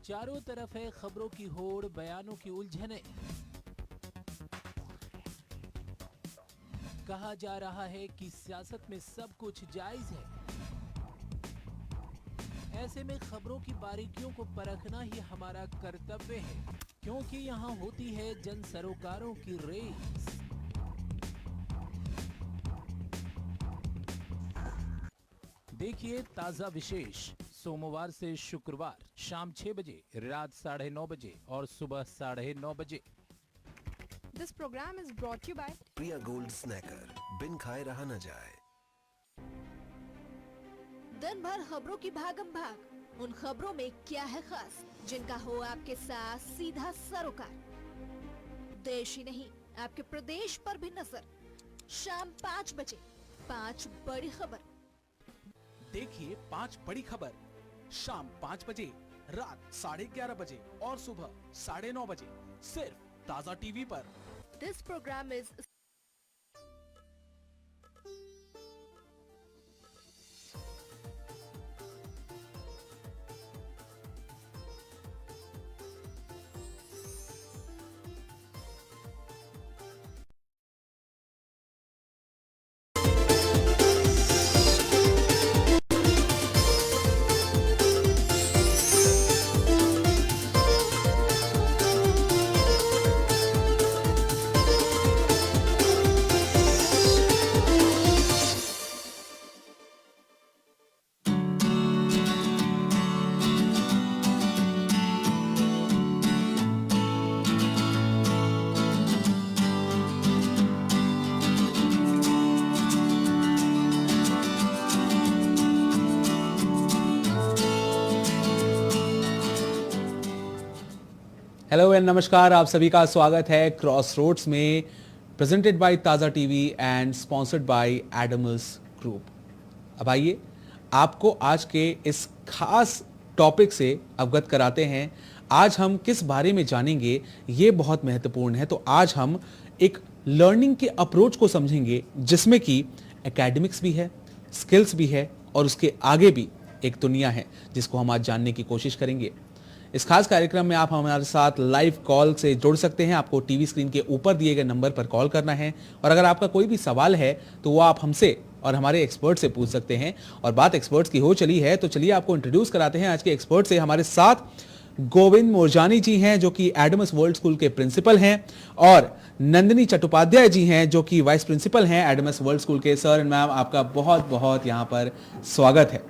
चारों तरफ है खबरों की होड़, बयानों की उलझने। कहा जा रहा है कि सियासत में सब कुछ जायज है। ऐसे में खबरों की बारीकियों को परखना ही हमारा कर्तव्य है, क्योंकि यहाँ होती है जन सरोकारों की रेस। देखिए ताजा विशेष सोमवार से शुक्रवार शाम 6 बजे, रात 9:30 बजे और सुबह 9:30 बजे। This program is brought to you by Priya gold snacker, बिन खाए रहा न जाए। दिन भर खबरों की भागम भाग, उन खबरों में क्या है खास जिनका हो आपके साथ सीधा सरोकार। देश ही नहीं, आपके प्रदेश पर भी नजर। शाम 5 बजे 5 बड़ी खबर। देखिए 5 बड़ी खबर शाम 5 बजे, रात 11:30 बजे और सुबह 9:30 बजे, सिर्फ ताजा टीवी पर। This program is hello and नमस्कार, आप सभी का स्वागत है क्रॉस रोड्स में, प्रेजेंटेड बाय ताज़ा TV and sponsored by Adamas group. अब आइए आपको आज के इस खास टॉपिक से अवगत कराते हैं। आज हम किस बारे में जानेंगे ये बहुत महत्वपूर्ण है। तो आज हम एक लर्निंग के अप्रोच को समझेंगे जिसमें कि एकेडमिक्स भी है, स्किल्स भी है और उसके आगे भी एक दुनिया है जिसको हम आज जानने की कोशिश करेंगे। इस खास कार्यक्रम में आप हमारे साथ लाइव कॉल से जुड़ सकते हैं। आपको टीवी स्क्रीन के ऊपर दिए गए नंबर पर कॉल करना है और अगर आपका कोई भी सवाल है तो वो आप हमसे और हमारे एक्सपर्ट से पूछ सकते हैं। और बात एक्सपर्ट्स की हो चली है तो चलिए आपको इंट्रोड्यूस कराते हैं आज के एक्सपर्ट से। हमारे साथ गोविंद मोरजानी जी हैं जो कि एडमस वर्ल्ड स्कूल के प्रिंसिपल हैं और नंदिनी चट्टोपाध्याय जी हैं जो कि वाइस प्रिंसिपल हैं एडमस वर्ल्ड स्कूल के। सर एंड मैम, आपका बहुत बहुत यहाँ पर स्वागत है।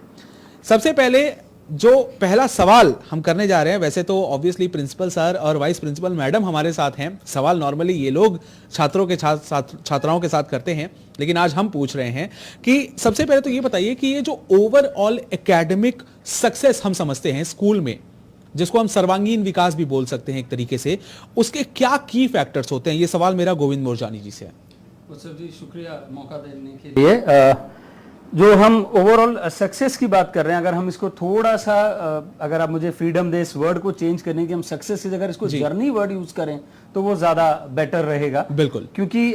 सबसे पहले जो पहला सवाल हम करने जा रहे हैं, वैसे तो ऑब्वियसली प्रिंसिपल सर और वाइस प्रिंसिपल मैडम हमारे साथ हैं। सवाल नॉर्मली ये लोग छात्रों के छात्राओं के साथ करते हैं, लेकिन आज हम पूछ रहे हैं कि सबसे पहले तो ये बताइए कि ये जो ओवरऑल एकेडमिक सक्सेस हम समझते हैं स्कूल में, जिसको हम सर्वांगीण विकास भी बोल सकते हैं एक तरीके से, उसके क्या की फैक्टर्स होते हैं? ये सवाल मेरा गोविंद मोरजानी जी से है। सर जी, शुक्रिया मौका देने के लिए। जो हम ओवरऑल सक्सेस की बात कर रहे हैं, अगर हम इसको थोड़ा सा अगर आप मुझे फ्रीडम दे इस वर्ड को चेंज करने की, हम सक्सेस की जगह इसको जर्नी वर्ड यूज करें तो वो ज्यादा बेटर रहेगा। बिल्कुल, क्योंकि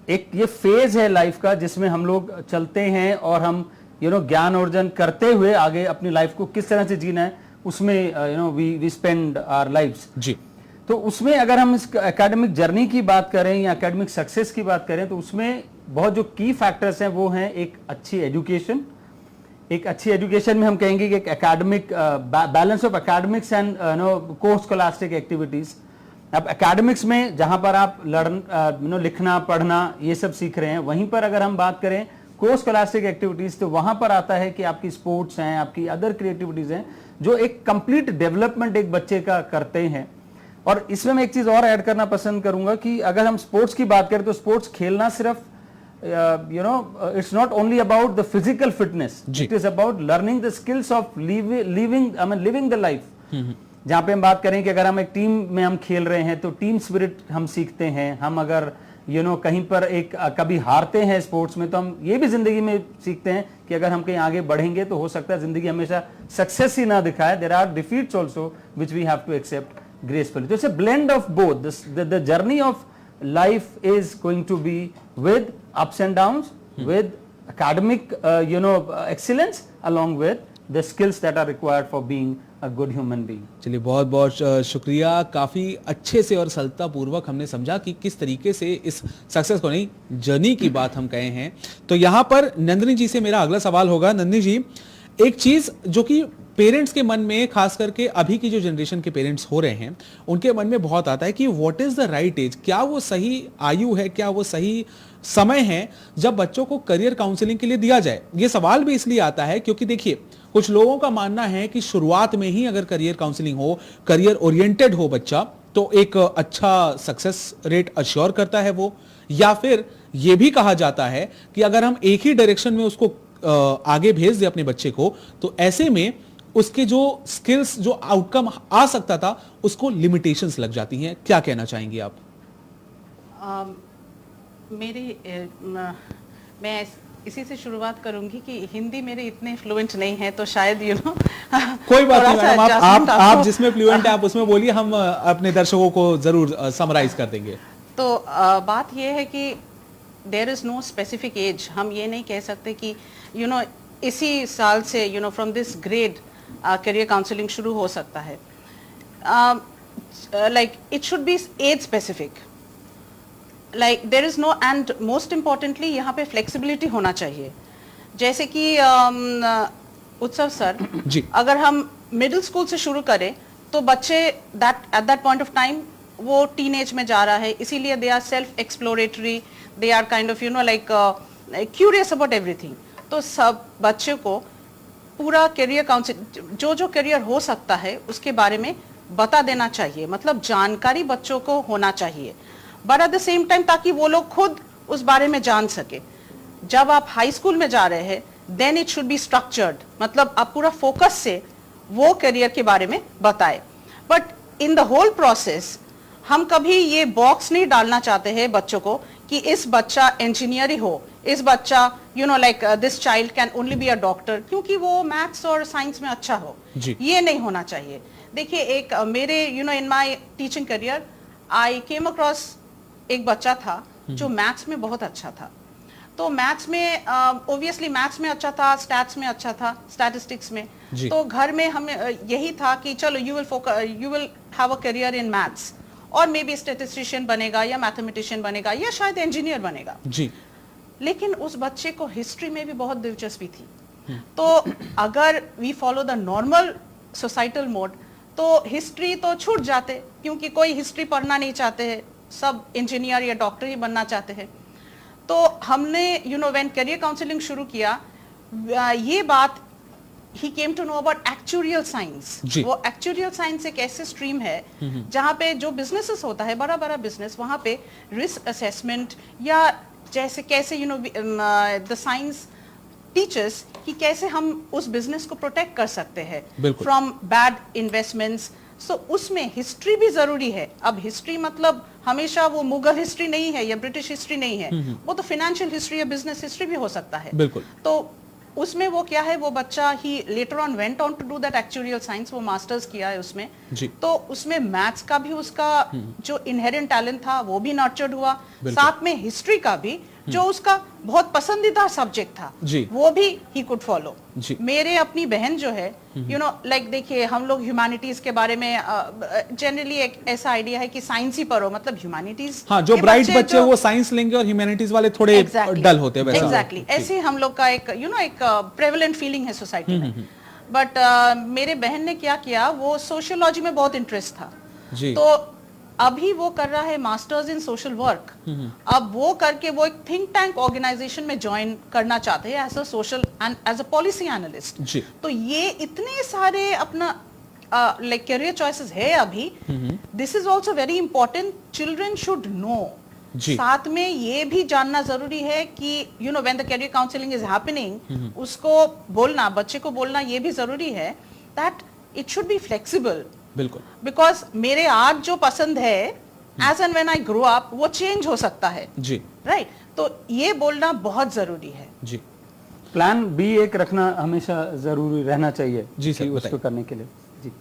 एक ये फेज है लाइफ का जिसमें हम लोग चलते हैं और हम ज्ञान अर्जन करते हुए आगे अपनी लाइफ को किस तरह से जीना है उसमें वी स्पेंड आवर लाइव्स जी। तो उसमें अगर हम इस एकेडमिक जर्नी की बात करें या एकेडमिक सक्सेस की बात करें तो उसमें बहुत जो की फैक्टर्स हैं वो हैं एक अच्छी एजुकेशन। एक अच्छी एजुकेशन में हम कहेंगे कि एक academic balance of academics and को स्कॉलास्टिक एक्टिविटीज। अब एकेडमिक्स में जहां पर आप लिखना पढ़ना ये सब सीख रहे हैं, वहीं पर अगर हम बात करें को स्कॉलास्टिक एक्टिविटीज तो वहां पर आता है कि आपकी स्पोर्ट्स हैं, आपकी अदर क्रिएटिविटीज हैं जो एक कंप्लीट डेवलपमेंट एक बच्चे का करते हैं। और इसमें मैं एक चीज और ऐड करना पसंद करूंगा कि अगर हम स्पोर्ट्स की बात करें तो स्पोर्ट्स खेलना सिर्फ it's not only about the physical fitness, it is about learning the skills of living the life। जहां पे हम बात करें कि अगर हम एक टीम में हम खेल रहे हैं तो टीम स्पिरिट हम सीखते हैं। हम अगर कहीं पर एक कभी हारते हैं स्पोर्ट्स में तो हम ये भी जिंदगी में सीखते हैं कि अगर हम कहीं आगे बढ़ेंगे तो हो सकता है जिंदगी हमेशा सक्सेस ही ना दिखाए, there are defeats also which we have to accept gracefully। तो it's a blend of both. The journey of life is going to be with ups and downs, with academic excellence along with the skills that are required for being a good human being. चलिए बहुत बहुत शुक्रिया, काफ़ी अच्छे से और सरलता पूर्वक हमने समझा कि किस तरीके से इस सक्सेस को, नहीं जर्नी की बात हम कहे हैं। तो यहाँ पर नंदिनी जी से मेरा अगला सवाल होगा। नंदिनी जी, एक चीज़ जो कि पेरेंट्स के मन में, खास करके अभी की जो जनरेशन के पेरेंट्स हो रहे हैं, उनके मन में बहुत आता है कि what is the right age, क्या वो सही आयु है, क्या वो सही समय है जब बच्चों को करियर काउंसलिंग के लिए दिया जाए। ये सवाल भी इसलिए आता है क्योंकि देखिए, कुछ लोगों का मानना है कि शुरुआत में ही अगर करियर काउंसलिंग हो, करियर ओरिएंटेड हो बच्चा, तो एक अच्छा सक्सेस रेट अश्योर करता है वो। या फिर यह भी कहा जाता है कि अगर हम एक ही डायरेक्शन में उसको आगे भेज दे अपने बच्चे को, तो ऐसे में उसके जो स्किल्स, जो आउटकम आ सकता था, उसको लिमिटेशंस लग जाती हैं। क्या कहना चाहेंगी आप? मैं इसी से शुरुआत करूंगी कि हिंदी मेरे इतने फ्लुएंट नहीं है, तो शायद कोई बात नहीं मैडम, आप जिसमें फ्लुएंट है आप उसमें बोलिए, हम अपने दर्शकों को जरूर समराइज कर देंगे। तो बात यह है कि there is no specific age. हम ये नहीं कह सकते कि इसी साल से from this grade career counselling शुरू हो सकता है। Like it should be age specific, like there is no, and most importantly यहाँ पे फ्लेक्सिबिलिटी होना चाहिए। जैसे कि उत्सव सर जी, अगर हम मिडिल स्कूल से शुरू करें तो बच्चे at that point of time वो टीनेज में जा रहा है, इसीलिए they are self exploratory, they are kind of like curious about everything. तो सब बच्चे को पूरा करियर काउंसलिंग, जो करियर हो सकता है उसके बारे में बता देना चाहिए, मतलब जानकारी बच्चों को होना चाहिए, but at the same time ताकि वो लोग खुद उस बारे में जान सके। जब आप हाई स्कूल में जा रहे हैं, then it should be structured, मतलब आप पूरा फोकस से वो करियर के बारे में बताए। But in the whole process हम कभी ये बॉक्स नहीं डालना चाहते हैं बच्चों को कि इस बच्चा इंजीनियर ही हो, इस बच्चा like this child can only be a doctor क्योंकि वो मैथ्स और साइंस में अच्छा हो। ये नहीं होना चाहिए। देखिए, एक मेरे in my teaching career I came across एक बच्चा था जो मैथ्स में बहुत अच्छा था। तो मैथ्स में ऑब्वियसली मैथ्स में अच्छा था, स्टैट्स में अच्छा था, स्टैटिस्टिक्स में। तो घर में हमें यही था कि चलो you will have a career in maths, और मे बी स्टैटिस्टिशियन बनेगा या मैथमेटिशियन बनेगा या शायद इंजीनियर बनेगा जी। लेकिन उस बच्चे को हिस्ट्री में भी बहुत दिलचस्पी थी। तो अगर we follow the normal societal mode तो हिस्ट्री तो छूट जाते, क्योंकि कोई हिस्ट्री पढ़ना नहीं चाहते हैं, सब इंजीनियर या डॉक्टर ही बनना चाहते हैं। तो हमने व्हेन करियर काउंसलिंग शुरू किया, ये बात he came to know about actuarial science। वो actuarial science एक ऐसे स्ट्रीम है जहाँ पे जो बिजनेसेस होता है, बड़ा बड़ा बिजनेस, वहाँ पे रिस्क असेसमेंट या जैसे कैसे द साइंस टीचर्स कि कैसे हम उस बिजनेस को प्रोटेक्ट कर सकते हैं फ्रॉम बैड इन्वेस्टमेंट्स। सो उसमें हिस्ट्री भी जरूरी है। अब हिस्ट्री मतलब हमेशा वो मुगल हिस्ट्री नहीं है या ब्रिटिश हिस्ट्री नहीं है, वो तो फाइनेंशियल हिस्ट्री या बिजनेस हिस्ट्री भी हो सकता है। बिल्कुल। तो उसमें वो क्या है, वो बच्चा ही later on went on to do that actuarial science, वो मास्टर्स किया है उसमें जी। तो उसमें मैथ्स का भी उसका जो इनहेरेंट टैलेंट था वो भी नर्चर्ड हुआ, साथ में हिस्ट्री का भी जो उसका बहुत पसंदीदा सब्जेक्ट था जी। वो भी ही कुड फॉलो। मेरे अपनी बहन जो है लाइक देखिए, हम लोग ह्यूमैनिटीज के बारे में जनरली एक ऐसा आइडिया है कि साइंस ही पढ़ो, मतलब ह्यूमैनिटीज। हाँ, जो ब्राइट बच्चे वो साइंस लेंगे और ह्यूमैनिटीज वाले थोड़े डल होते हैं। एग्जैक्टली ऐसे हम लोग का एक एक प्रेवलेंट फीलिंग है सोसाइटी में। बट मेरे बहन ने क्या किया, वो सोशियोलॉजी में बहुत इंटरेस्ट था जी। तो अभी वो कर रहा है मास्टर्स इन सोशल वर्क। अब वो करके वो एक थिंक टैंक ऑर्गेनाइजेशन में ज्वाइन करना चाहते हैं as a social and as a policy analyst. तो ये इतने सारे अपना लाइक करियर चॉइसेस है अभी। This is also very important, children should know. साथ में ये भी जानना जरूरी है कि when the career counselling is happening, उसको बोलना, बच्चे को बोलना ये भी जरूरी है that it should be flexible. बिल्कुल, बिकॉज मेरे आज जो पसंद है as and when I grow up वो चेंज हो सकता है जी। राइट तो ये बोलना बहुत जरूरी है जी। प्लान बी एक रखना हमेशा जरूरी रहना चाहिए जी सर, उसको करने के लिए जी।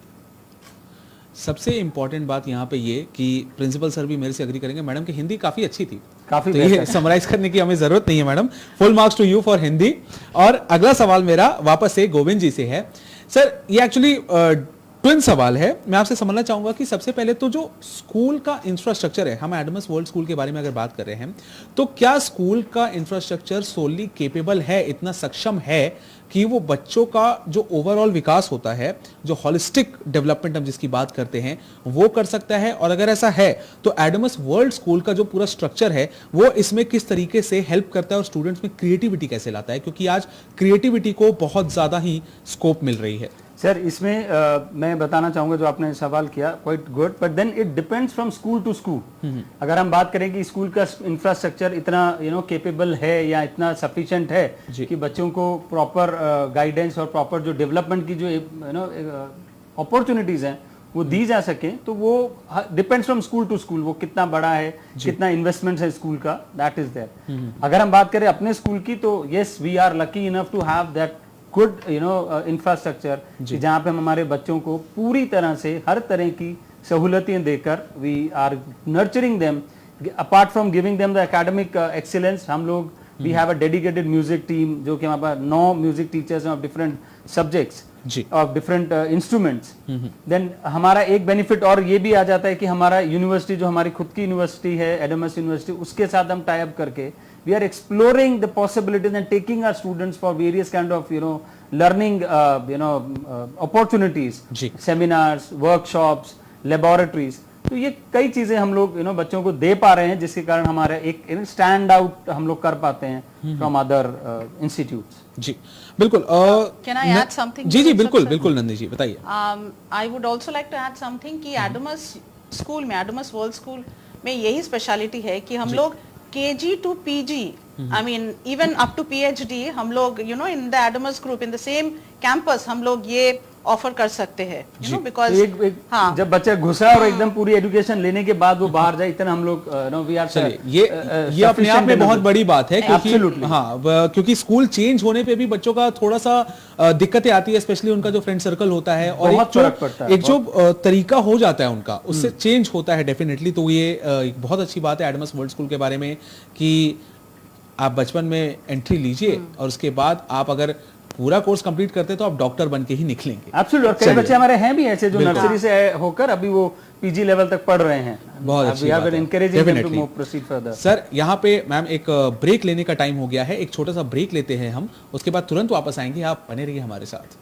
सबसे इंपॉर्टेंट बात यहाँ पे ये कि प्रिंसिपल सर भी मेरे से एग्री करेंगे, मैडम की हिंदी काफी अच्छी थी, काफी तो ये समराइज करने की हमें जरूरत नहीं है madam. Full marks to you for Hindi. और अगला सवाल मेरा वापस से गोविंद जी से है. सर ये एक्चुअली ट्विन सवाल है. मैं आपसे समझना चाहूंगा कि सबसे पहले तो जो स्कूल का इंफ्रास्ट्रक्चर है, हम एडमस वर्ल्ड स्कूल के बारे में अगर बात कर रहे हैं, तो क्या स्कूल का इंफ्रास्ट्रक्चर सोली केपेबल है, इतना सक्षम है कि वो बच्चों का जो ओवरऑल विकास होता है, जो होलिस्टिक डेवलपमेंट हम जिसकी बात करते हैं, वो कर सकता है? और अगर ऐसा है तो एडमस वर्ल्ड स्कूल का जो पूरा स्ट्रक्चर है वो इसमें किस तरीके से हेल्प करता है और स्टूडेंट्स में क्रिएटिविटी कैसे लाता है, क्योंकि आज क्रिएटिविटी को बहुत ज्यादा ही स्कोप मिल रही है. सर इसमें मैं बताना चाहूंगा, जो आपने सवाल किया quite good, but then it depends from school to school. अगर हम बात करें कि स्कूल का इंफ्रास्ट्रक्चर इतना केपेबल है या इतना सफिशिएंट है कि बच्चों को प्रॉपर गाइडेंस और प्रॉपर जो डेवलपमेंट की जो अपॉर्चुनिटीज हैं वो दी जा सके, तो वो depends from school to school. वो कितना बड़ा है, कितना इन्वेस्टमेंट है स्कूल का, दैट इज देयर. अगर हम बात करें अपने स्कूल की, तो yes we are lucky enough to have that good infrastructure, जहाँ पे हम हमारे बच्चों को पूरी तरह से हर तरह की सहूलतें देकर we are nurturing them. Apart from giving them the academic excellence, हम लोग we have a dedicated music team, जो कि हमारे पास 9 म्यूजिक टीचर्स हैं of different subjects, of different instruments. Then हमारा एक बेनिफिट और ये भी आ जाता है कि हमारा यूनिवर्सिटी, जो हमारी खुद की यूनिवर्सिटी है एडमस यूनिवर्सिटी, उसके साथ हम टाई अप करके we are exploring the possibilities and taking our students for various kind of learning opportunities, seminars, workshops, laboratories. तो ये कई चीजें हम लोग बच्चों को दे पा रहे हैं, जिसके कारण हमारा एक स्टैंड आउट हम लोग कर पाते हैं फ्रॉम अदर इंस्टीट्यूट्स. जी बिल्कुल. Can I add something? जी बिल्कुल बिल्कुल नंदी जी बताइए. I would also like to add something कि एडमस स्कूल में, एडमस वर्ल्ड स्कूल में यही स्पेशलिटी है कि हम लोग KG to PG, I mean even up to PhD, हम लोग in the Adamus group in the same campus हम लोग ये ऑफर कर सकते हैं, because हाँ, जब बच्चा घुसा और एकदम पूरी एजुकेशन लेने के बाद वो बाहर जाए, इतना हम लोग वी आर. ये अपने आप में बहुत बड़ी बात है, क्योंकि हाँ, क्योंकि स्कूल चेंज होने पे भी बच्चों का थोड़ा सा दिक्कतें आती है, स्पेशली उनका जो फ्रेंड सर्कल होता है और एक जो तरीका हो जाता है उनका, उससे चेंज होता है डेफिनेटली. तो ये एक बहुत अच्छी बात है एडमस वर्ल्ड स्कूल के बारे में कि आप बचपन में एंट्री लीजिए और उसके बाद आप अगर पूरा कोर्स कंप्लीट करते तो आप डॉक्टर बन के ही निकलेंगे. एब्सोल्युटली. और कई बच्चे हमारे हैं भी ऐसे जो नर्सरी से होकर अभी वो पीजी लेवल तक पढ़ रहे हैं. बहुत अच्छी बात है. Encouraging them to move proceed further. Sir यहाँ पे मैम एक ब्रेक लेने का टाइम हो गया है, एक छोटा सा ब्रेक लेते हैं हम, उसके बाद तुरंत वापस आएंगे. आप बने रहिए हमारे साथ.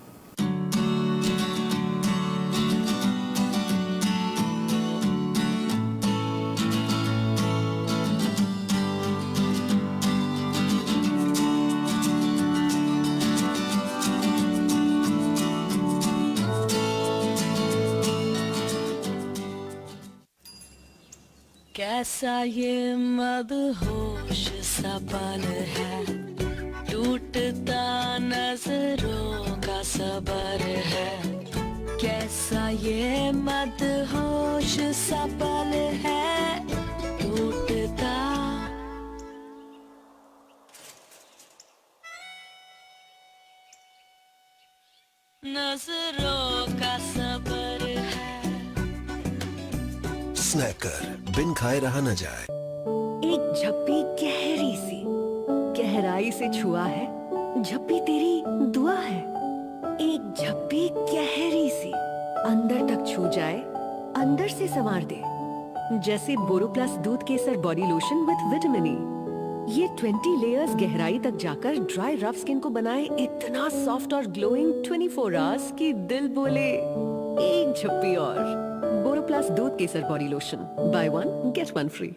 कैसा ये मदहोश सा पल है, टूटता नजरों का सबर है. कैसा ये मदहोश सा पल है, टूटता नजरों का सबर है. स्नैकर, बिन खाए रहा न जाए. एक झप्पी गहरी सी गहराई से छुआ है, झप्पी तेरी दुआ है. एक झप्पी गहरी सी अंदर तक छू जाए, अंदर से संवार दे. जैसे बोरोप्लस दूध केसर body lotion with vitamin E. ये 20 लेयर्स गहराई तक जाकर ड्राई रफ स्किन को बनाए इतना सॉफ्ट और ग्लोइंग 24 आवर्स कि दिल बोले एक झप्पी और. बोरोप्लस दूध केसर body lotion, buy one get one free.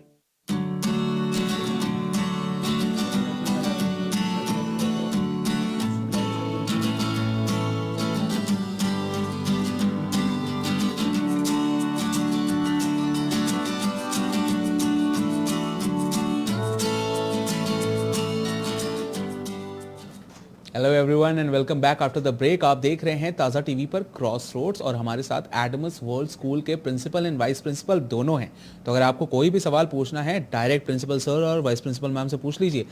Hello everyone and welcome back after the break. आप देख रहे हैं ताज़ा टीवी पर क्रॉस रोड्स और हमारे साथ एडमस वर्ल्ड स्कूल के प्रिंसिपल एंड वाइस प्रिंसिपल दोनों हैं. तो अगर आपको कोई भी सवाल पूछना है डायरेक्ट प्रिंसिपल सर और वाइस प्रिंसिपल मैम से पूछ लीजिए.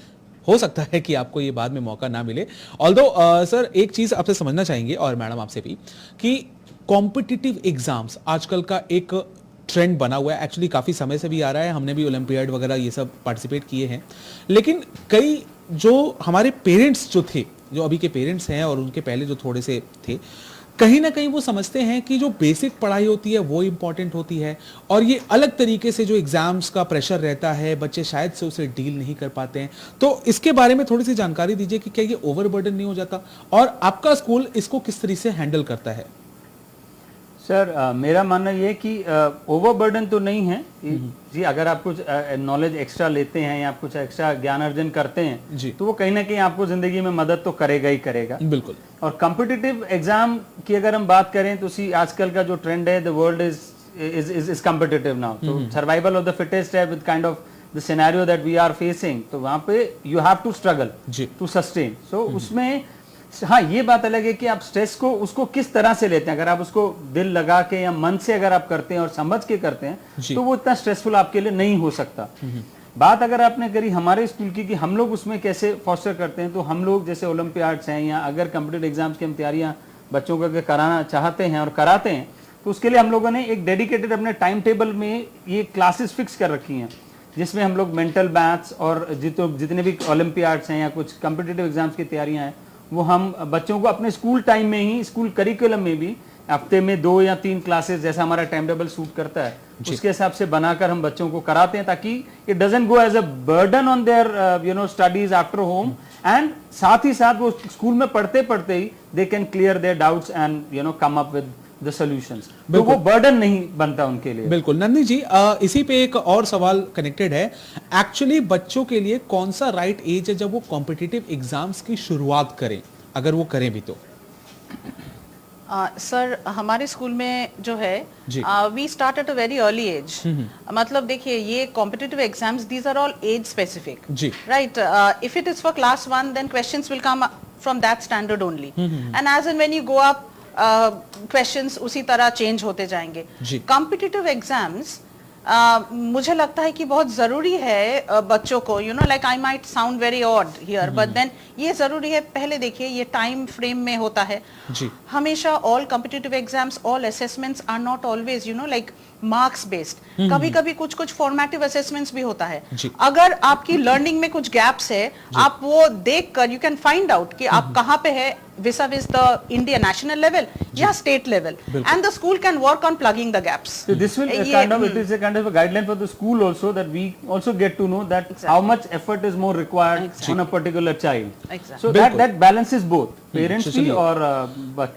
हो सकता है कि आपको ये बाद में मौका ना मिले. ऑल्दो सर एक चीज़ आपसे समझना चाहेंगे और मैडम आपसे भी कि कॉम्पिटिटिव एग्जाम्स आजकल का एक ट्रेंड बना हुआ है, एक्चुअली काफ़ी समय से भी आ रहा है, हमने भी ओलंपियाड वगैरह ये सब पार्टिसिपेट किए हैं, लेकिन कई जो हमारे पेरेंट्स जो थे, जो अभी के पेरेंट्स हैं और उनके पहले जो थोड़े से थे, कहीं ना कहीं वो समझते हैं कि जो बेसिक पढ़ाई होती है वो इंपॉर्टेंट होती है, और ये अलग तरीके से जो एग्जाम्स का प्रेशर रहता है बच्चे शायद से उसे डील नहीं कर पाते हैं। तो इसके बारे में थोड़ी सी जानकारी दीजिए कि क्या ये ओवरबर्डन नहीं हो जाता, और आपका स्कूल इसको किस तरीके से हैंडल करता है? सर मेरा मानना ये है कि ओवरबर्डन तो नहीं है जी। अगर आप कुछ नॉलेज एक्स्ट्रा लेते हैं या आप कुछ एक्स्ट्रा ज्ञान अर्जन करते हैं जी, तो वो कहीं ना कहीं आपको जिंदगी में मदद तो करेगा ही करेगा। बिल्कुल। और कॉम्पिटिटिव एग्जाम की अगर हम बात करें तो आजकल का जो ट्रेंड है, the world is competitive now, तो सर्वाइवल ऑफ द फिटेस्ट है with kind of the scenario that we are facing, तो वहां पे you have to struggle to sustain. So उसमें हाँ, ये बात अलग है कि आप स्ट्रेस को उसको किस तरह से लेते हैं। अगर आप उसको दिल लगा के या मन से अगर आप करते हैं और समझ के करते हैं तो वो इतना स्ट्रेसफुल आपके लिए नहीं हो सकता। बात अगर आपने करी हमारे स्कूल की कि हम लोग उसमें कैसे फॉस्टर करते हैं, तो हम लोग जैसे ओलंपियाड्स हैं या अगर कॉम्पिटिटिव एग्जाम्स की हम तैयारियां बच्चों को अगर कराना चाहते हैं और कराते हैं, तो उसके लिए हम लोगों ने एक डेडिकेटेड अपने टाइम टेबल में ये क्लासेस फिक्स कर रखी हैं, जिसमें हम लोग मेंटल मैथ्स और जितने भी ओलंपियाड्स हैं या कुछ कॉम्पिटिटिव एग्जाम्स की तैयारियां हैं वो हम बच्चों को अपने स्कूल टाइम में ही, स्कूल करिकुलम में भी हफ्ते में 2 या 3 क्लासेस जैसा हमारा टाइम टेबल सूट करता है उसके हिसाब से बनाकर हम बच्चों को कराते हैं, ताकि it doesn't go as a burden on their studies after home, and साथ ही साथ वो स्कूल में पढ़ते पढ़ते ही they can clear their doubts and come up with the solutions, तो वो बर्डन नहीं बनता उनके लिए। बिल्कुल। नंदी जी, इसी पे एक और सवाल कनेक्टेड है, एक्चुअली बच्चों के लिए कौन सा राइट एज है जब वो कॉम्पिटिटिव एग्जाम्स की शुरुआत करें, अगर वो करें भी तो? सर हमारे स्कूल में जो है we start at a very early age. मतलब देखिए, ये competitive exams these are all age specific, right? If it is for class 1 then questions will come from that standard only, and as and when you go up questions उसी तरह change होते जाएंगे। Competitive exams मुझे लगता है कि बहुत जरूरी है बच्चों को, like I might sound very odd here, but then ये जरूरी है। पहले देखिए, ये टाइम फ्रेम में होता है हमेशा। All competitive exams, all assessments are not always like marks based, कभी कभी कुछ फॉर्मेटिव असेसमेंट्स भी होता है। अगर आपकी लर्निंग में कुछ गैप्स है, आप वो देखकर यू कैन फाइंड आउट कि आप कहाँ पे है vis-a-vis the India national level या state level, and the school can work on plugging the gaps. So this will it is a kind of a guideline for the school also, that we also get to know that how much effort is more required on a particular child. So that balances both parents भी और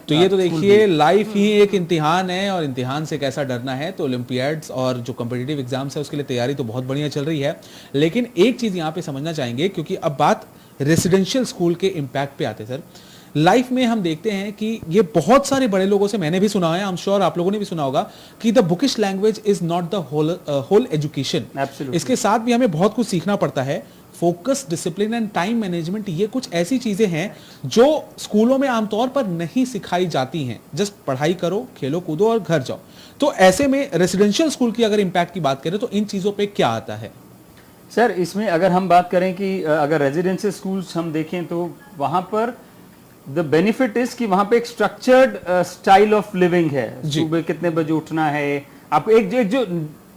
तो ये तो देखिए, life ही एक इम्तिहान है, और इम्तिहान से कैसा डरना है। तो ओलंपियाड्स और जो कॉम्पिटिटिव एग्जाम्स है उसके लिए तैयारी तो बहुत बढ़िया चल रही है, लेकिन एक चीज यहाँ पे समझना चाहेंगे, क्योंकि अब बात रेसिडेंशियल स्कूल के इम्पैक्ट पे आते हैं। सर, लाइफ में हम देखते हैं कि ये बहुत सारे बड़े लोगों से मैंने भी सुना है, आई एम श्योर आप लोगों ने भी सुना होगा, कि the bookish language is not the whole education. इसके साथ भी हमें बहुत कुछ सीखना पड़ता है। Focus, discipline and time management, ये कुछ ऐसी चीजें हैं जो स्कूलों में आमतौर पर नहीं सिखाई जाती हैं। जस्ट पढ़ाई करो, खेलो कूदो और घर जाओ। तो ऐसे में रेसिडेंशियल स्कूल की अगर इम्पैक्ट की बात करें तो इन चीजों पे क्या आता है? सर, इसमें अगर हम बात करें कि अगर रेजिडेंशियल स्कूल्स हम देखें तो वहां पर द बेनिफिट इज कि वहां पे एक स्ट्रक्चर्ड स्टाइल ऑफ लिविंग है। सुबह कितने बजे उठना है, आपको एक जो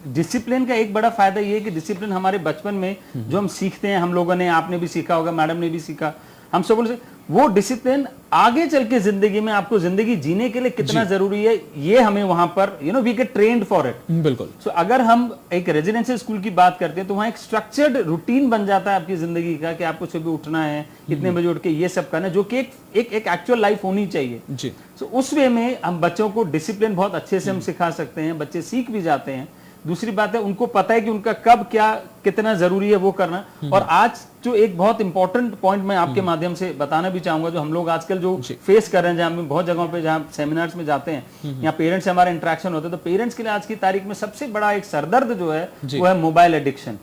डिसिप्लिन का एक बड़ा फायदा ये है कि डिसिप्लिन हमारे बचपन में जो हम सीखते हैं, हम लोगों ने, आपने भी सीखा होगा, मैडम ने भी सीखा, हम सब से वो डिसिप्लिन आगे चल के जिंदगी में आपको जिंदगी जीने के लिए कितना जरूरी है, ये हमें वहां पर we get trained for it. बिल्कुल। सो अगर हम एक रेजिडेंशियल स्कूल की बात करते हैं तो वहां एक स्ट्रक्चर्ड रूटीन बन जाता है आपकी जिंदगी का, कि आपको सुबह उठना है, इतने बजे उठ के ये सब करना है, जो कि एक एक्चुअल लाइफ होनी चाहिए जी। सो उस वे में हम बच्चों को डिसिप्लिन बहुत अच्छे से हम सिखा सकते हैं, बच्चे सीख भी जाते हैं। दूसरी बात है, उनको पता है कि उनका कब क्या कितना जरूरी है वो करना। और आज जो एक बहुत इंपॉर्टेंट पॉइंट मैं आपके माध्यम से बताना भी चाहूंगा, जो हम लोग आजकल जो फेस कर रहे हैं, जहां बहुत जगहों पे जहां सेमिनार्स में जाते हैं या पेरेंट्स से हमारा इंटरेक्शन होता है, तो पेरेंट्स के लिए आज की तारीख में सबसे बड़ा एक सरदर्द जो है वो है मोबाइल एडिक्शन।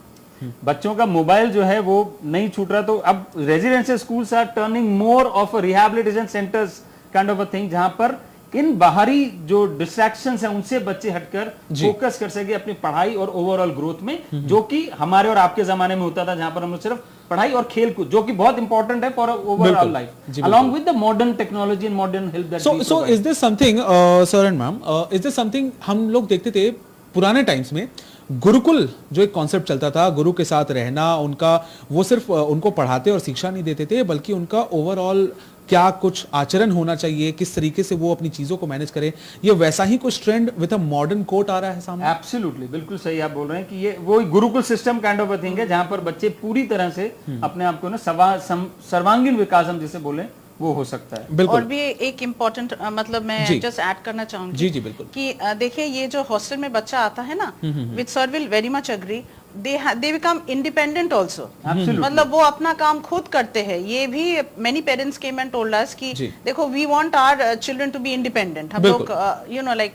बच्चों का मोबाइल जो है वो नहीं छूट रहा। तो अब residential schools are turning more of rehabilitation centres kind of a thing, जहां पर इन बाहरी जो डिस्ट्रैक्शंस हैं उनसे बच्चे हटकर फोकस कर सके अपनी पढ़ाई और ओवरऑल ग्रोथ में, जो कि हमारे और आपके जमाने में होता था, जहां पर हम लोग सिर्फ पढ़ाई और खेल कूद, जो कि बहुत इंपॉर्टेंट है for overall life, along with the modern technology and modern help that so is this something sir and ma'am is this something हम लोग देखते थे पुराने टाइम्स में गुरुकुल जो एक कॉन्सेप्ट चलता था, गुरु के साथ रहना, उनका वो सिर्फ उनको पढ़ाते और शिक्षा नहीं देते थे, बल्कि उनका ओवरऑल क्या कुछ आचरण होना चाहिए, किस तरीके से वो अपनी चीजों को मैनेज करे, ये वैसा ही कुछ trend with a modern coat आ रहा है सामने। एब्सोल्युटली, बिल्कुल सही आप बोल रहे हैं कि ये वो Gurukul system kind of a thing है जहां पर बच्चे पूरी तरह से अपने आप को ना सर्वांगीण विकास हम जिसे बोले वो हो सकता है। और भी एक इम्पोर्टेंट मतलब मैं जस्ट ऐड करना चाहूंगी जी जी बिल्कुल कि देखिए ये जो हॉस्टल में बच्चा आता है ना, with sir will very much agree, they become independent also. मतलब वो अपना काम खुद करते हैं। ये भी many parents came and told us कि देखो we want our children to be independent, हम लोग you know like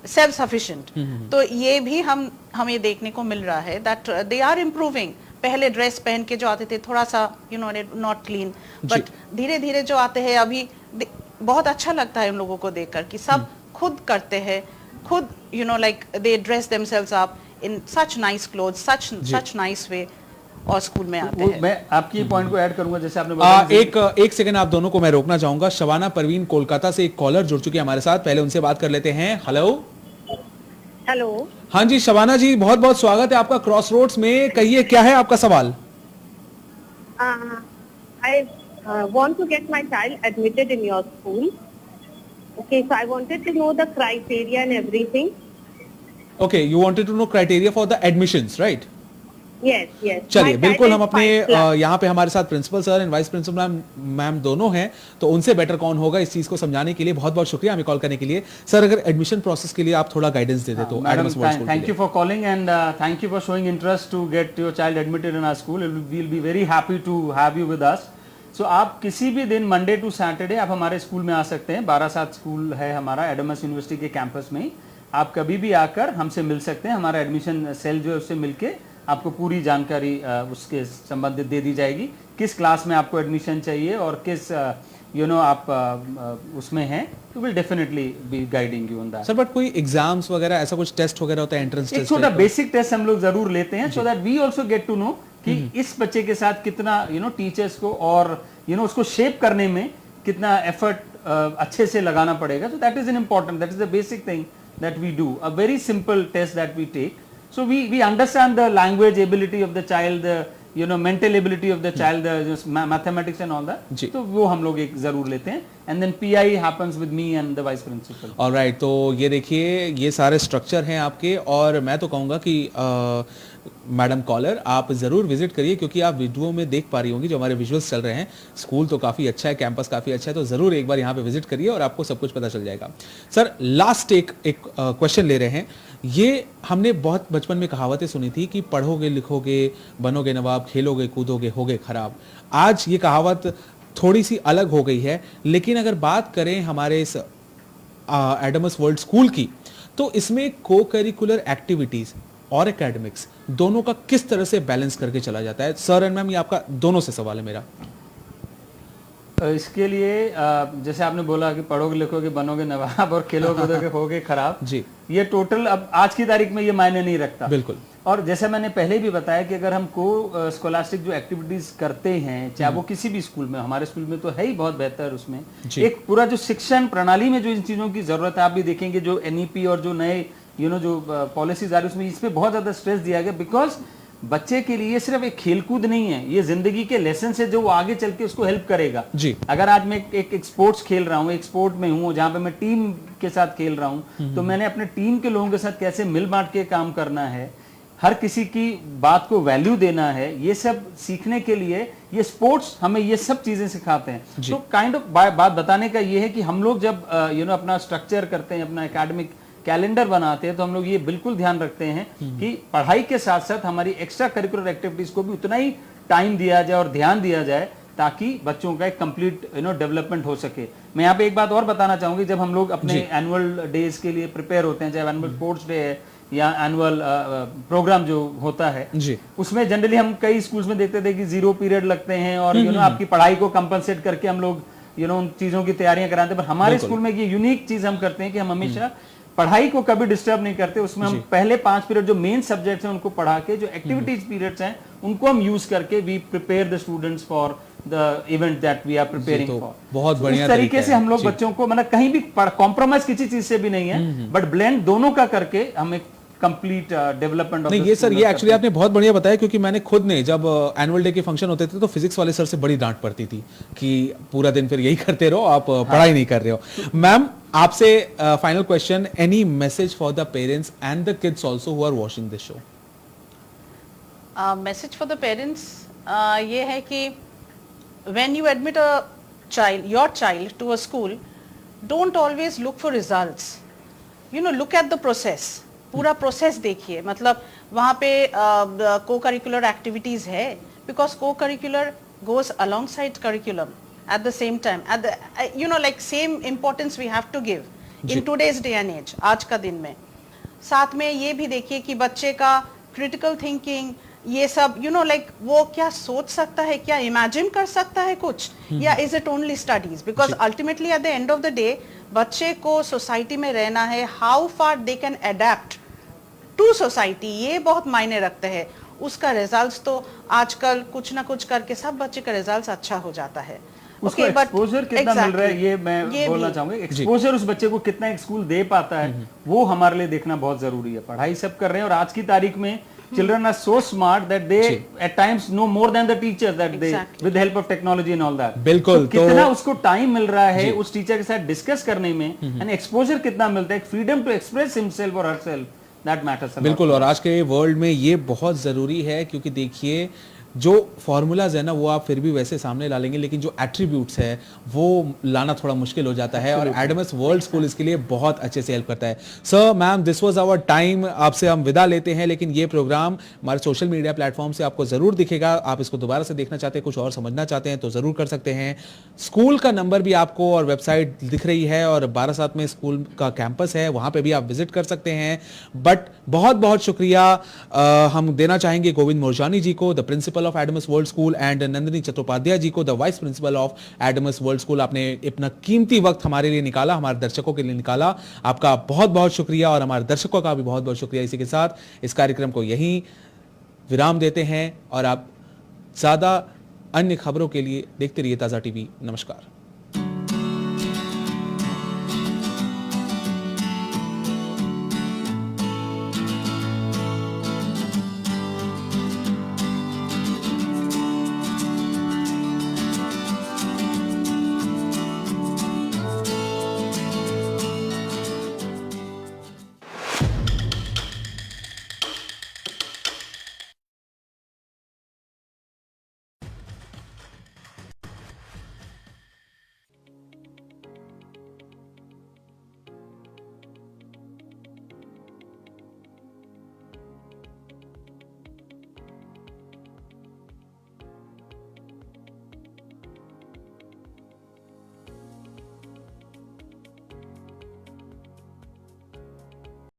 self sufficient। तो ये भी हमें देखने को मिल रहा है that they are improving। पहले ड्रेस पहन के जो आते थे थोड़ा सा you know not clean, but धीरे धीरे जो आते हैं अभी बहुत अच्छा लगता है उन लोगों को देखकर कि सब खुद करते हैं, खुद you know like they dress themselves up in such nice clothes, such nice way, और स्कूल में आते हैं। मैं आपकी पॉइंट को ऐड करूंगा, जैसे आपने बोला एक सेकंड आप दोनों को मैं रोकना चाहूंगा। शबाना परवीन कोलकाता से एक कॉलर जुड़ चुकी है हमारे साथ, पहले उनसे बात कर लेते हैं। हेलो। हाँ जी शबाना जी, बहुत बहुत स्वागत है आपका क्रॉस रोड्स में। कहिए क्या है आपका सवाल? I want to get my child admitted in your school. Okay, so I wanted to know the criteria and everything. Okay, you wanted to know criteria for the admissions, right? Yes, yes. चलिए बिल्कुल, हम अपने यहाँ पे हमारे साथ principal sir and vice principal ma'am दोनों हैं, तो उनसे बेटर कौन होगा इस चीज को समझाने के लिए। बहुत बहुत शुक्रिया हमें कॉल करने के लिए। सर अगर एडमिशन प्रोसेस के लिए आप थोड़ा गाइडेंस दे दे तो। Thank you for calling and thank you for showing interest to get your child admitted in our school. We will be very happy to have you with us. So आप किसी भी दिन मंडे टू सैटरडे आप हमारे school में आ सकते हैं। 12/7 school है हमारा एडमस यूनिवर्सिटी के कैंपस में ही। आप कभी भी आकर हमसे मिल सकते हैं। हमारा एडमिशन सेल जो है उससे मिलके आपको पूरी जानकारी उसके संबंधित दे दी जाएगी, किस क्लास में आपको एडमिशन चाहिए और किस आप उसमें हैं, तो will definitely be guiding you on that. Sir but कोई एग्जाम्स वगैरह ऐसा कुछ टेस्ट वगैरह होता है, एंट्रेंस टेस्ट? एक छोटा बेसिक टेस्ट हम लोग जरूर लेते हैं, so that we also get to know कि इस बच्चे के साथ कितना टीचर्स को और उसको शेप करने में कितना एफर्ट अच्छे से लगाना पड़ेगा। So that is an important, that is the basic thing that we do, a very simple test that we take. So we understand the language ability of the child, the mental ability of the child, the mathematics and all that. तो वो हम लोग एक जरूर लेते हैं, and then PI happens with me and the vice principal. All right, तो ये देखिए ये सारे स्ट्रक्चर हैं आपके, और मैं तो कहूँगा कि मैडम कॉलर आप जरूर विजिट करिए, क्योंकि आप वीडियो में देख पा रही होंगी जो हमारे विजुअल्स चल रहे हैं। स्कूल तो काफ़ी अच्छा है, कैंपस काफ़ी अच्छा है, तो ज़रूर एक बार यहाँ पे विजिट करिए और आपको सब कुछ पता चल जाएगा। सर लास्ट एक क्वेश्चन ले रहे हैं। ये हमने बहुत बचपन में कहावतें सुनी थी कि पढ़ोगे लिखोगे बनोगे नवाब, खेलोगे कूदोगे होगे खराब। आज ये कहावत थोड़ी सी अलग हो गई है, लेकिन अगर बात करें हमारे इस एडमस वर्ल्ड स्कूल की, तो इसमें को करिकुलर एक्टिविटीज और एकेडमिक्स दोनों का किस तरह से बैलेंस करके चला जाता है? सर एंड मैम, ये आपका दोनों से सवाल है मेरा। इसके लिए जैसे आपने बोला कि पढ़ोगे लिखोगे बनोगे नवाब और खेलोगे कूदोगे होगे खराब जी, ये टोटल अब आज की तारीख में ये मायने नहीं रखता। बिल्कुल। और जैसे मैंने पहले भी बताया कि अगर हमको स्कॉलास्टिक जो एक्टिविटीज करते हैं, चाहे वो किसी भी स्कूल में, हमारे स्कूल में तो है ही बहुत बेहतर, उसमें एक पूरा जो शिक्षण प्रणाली में जो इन चीजों की जरूरत है, आप भी देखेंगे जो NEP और जो नए जो पॉलिसीज आ रही है उसमें इस पे बहुत ज्यादा स्ट्रेस दिया गया, बिकॉज बच्चे के लिए सिर्फ एक खेलकूद नहीं है, ये जिंदगी के लेसन है जो वो आगे चल के उसको हेल्प करेगा जी। अगर आज मैं एक स्पोर्ट्स खेल रहा हूँ, एक स्पोर्ट में हूँ जहाँ पे मैं टीम के साथ खेल रहा हूँ, तो मैंने अपने टीम के लोगों के साथ कैसे मिल बांट के काम करना है, हर किसी की बात को वैल्यू देना है, ये सब सीखने के लिए ये स्पोर्ट्स हमें ये सब चीजें सिखाते हैं। तो काइंड ऑफ बात बताने का ये है कि हम लोग जब अपना स्ट्रक्चर करते हैं, अपना एकेडमिक कैलेंडर बनाते हैं, तो हम लोग ये बिल्कुल ध्यान रखते हैं कि पढ़ाई के साथ साथ हमारी एक्स्ट्रा करिकुलर एक्टिविटीज को भी उतना ही टाइम दिया जाए और ध्यान दिया जाए, ताकि बच्चों का एक कंप्लीट डेवलपमेंट हो सके। मैं यहाँ पे एक बात और बताना चाहूंगी, जब हम लोग अपने एनुअल डेज के लिए प्रिपेयर होते हैं, चाहे एनुअल स्पोर्ट्स डे है या एनुअल प्रोग्राम जो होता है, उसमें जनरली हम कई स्कूल्स में देखते थे कि 0 पीरियड लगते हैं और आपकी पढ़ाई को कंपनसेट करके हम लोग उन चीजों की तैयारियां कराते हैं। पर हमारे स्कूल में ये यूनिक चीज हम करते हैं कि हम हमेशा पढ़ाई को कभी डिस्टर्ब नहीं करते। उसमें हम पहले 5 पीरियड जो मेन सब्जेक्ट्स हैं उनको पढ़ा के, जो एक्टिविटीज पीरियड्स हैं उनको हम यूज करके we prepare the students for the event that we are preparing for. बहुत बढ़िया इस तरीके से हम लोग बच्चों को, मतलब कहीं भी कॉम्प्रोमाइज किसी चीज से भी नहीं है, बट ब्लेंड दोनों का करके हम एक कंप्लीट डेवलपमेंट ऑफ नहीं ये सर, ये एक्चुअली आपने बहुत बढ़िया बताया, क्योंकि मैंने खुद ने जब एनुअल डे के फंक्शन होते थे तो फिजिक्स वाले सर से बड़ी डांट पड़ती थी कि पूरा दिन फिर यही करते रहो, आप पढ़ाई नहीं कर रहे हो। मैम आपसे final question, any message for the parents and the kids also who are watching this show? Message for the parents ये है कि when you admit a child, your child to a school, don't always look for results. You know, look at the process. पूरा process देखिए, मतलब वहाँ पे cocurricular activities है, because cocurricular goes alongside curriculum at the same time, at the you know like same importance we have to give in today's day and age, आज का दिन में। साथ में ये भी देखिए कि बच्चे का क्रिटिकल थिंकिंग, ये सब यू नो लाइक वो क्या सोच सकता है, क्या इमेजिन कर सकता है कुछ, या is it only studies, because ultimately at the end of the day बच्चे को सोसाइटी में रहना है, how far they can adapt to society, ये बहुत मायने रखते हैं। उसका रिजल्ट्स तो आजकल कुछ ना कुछ करके सब बच्चे का रिजल्ट्स अच्छा हो जाता है। उसको एक्सपोजर कितना मिल रहा है, ये मैं बोलना चाहूंगा। एक्सपोजर उस बच्चे को कितना एक स्कूल दे पाता है, वो हमारे लिए देखना बहुत जरूरी है। पढ़ाई सब कर रहे हैं और आज की तारीख में children are so smart that they at times know more than the teachers, that they with the help of technology and all that. बिल्कुल, तो कितना उसको टाइम मिल रहा है उस टीचर के साथ डिस्कस करने में, एंड एक्सपोजर कितना मिलता है, फ्रीडम टू एक्सप्रेस हिमसेल्फ और हरसेल्फ, दैट मैटर्स। बिल्कुल, और आज के वर्ल्ड में ये बहुत जरूरी है, क्योंकि देखिए जो फॉर्मूलाज है ना वो आप फिर भी वैसे सामने ला लेंगे, लेकिन जो एट्रीब्यूट्स है वो लाना थोड़ा मुश्किल हो जाता है, और एडमस वर्ल्ड स्कूल इसके लिए बहुत अच्छे से हेल्प करता है। Sir, ma'am, this was our time, आपसे हम विदा लेते हैं, लेकिन ये प्रोग्राम हमारे सोशल मीडिया प्लेटफॉर्म से आपको जरूर दिखेगा। आप इसको दोबारा से देखना चाहते हैं, कुछ और समझना चाहते हैं तो जरूर कर सकते हैं। स्कूल का नंबर भी आपको और वेबसाइट दिख रही है, और 12/7 में स्कूल का कैंपस है, वहां पे भी आप विजिट कर सकते हैं। बट बहुत बहुत शुक्रिया हम देना चाहेंगे गोविंद मोरजानी जी को, the principal of Adamas World School, and Nandini Chattopadhyay ji को, the vice principal of Adamas World School. आपने अपना कीमती वक्त हमारे लिए निकाला, हमारे दर्शकों के लिए निकाला, आपका बहुत बहुत शुक्रिया, और हमारे दर्शकों का भी बहुत बहुत शुक्रिया। इसी के साथ इस कार्यक्रम को यहीं विराम देते हैं, और आप ज्यादा अन्य खबरों के लिए देखते रहिए ताजा टीवी। नमस्कार।